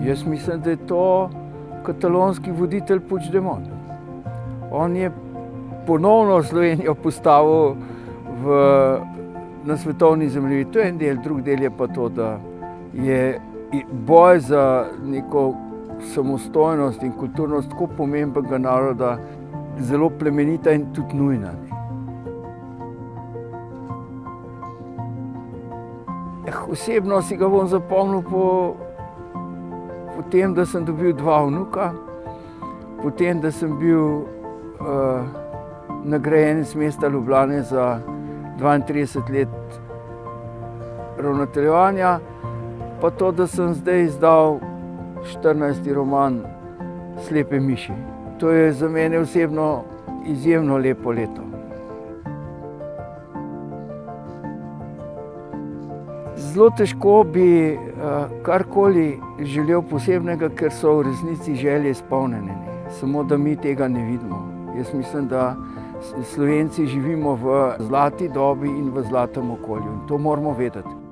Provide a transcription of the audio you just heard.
Jaz mislim, da je to katalonski voditelj Puigdemont. On je ponovno Slovenijo postavil na svetovni zemljevid. To je en del, drug del je pa to, da je boj za neko samostojnost in kulturnost tako pomembnega naroda zelo plemenita in tudi nujna. Osebno si ga bom zapomnil po tem, da sem dobil 2 vnuka, po tem, da sem bil nagrajenec mesta Ljubljane za 32 let ravnateljevanja, pa to, da sem zdaj izdal 14. roman Slepe miši. To je za mene osebno izjemno lepo leto. Zelo težko bi karkoli želel posebnega, ker so v resnici želje izpolnjene, samo da mi tega ne vidimo. Jaz mislim, da Slovenci živimo v zlati dobi in v zlatem okolju in to moramo vedeti.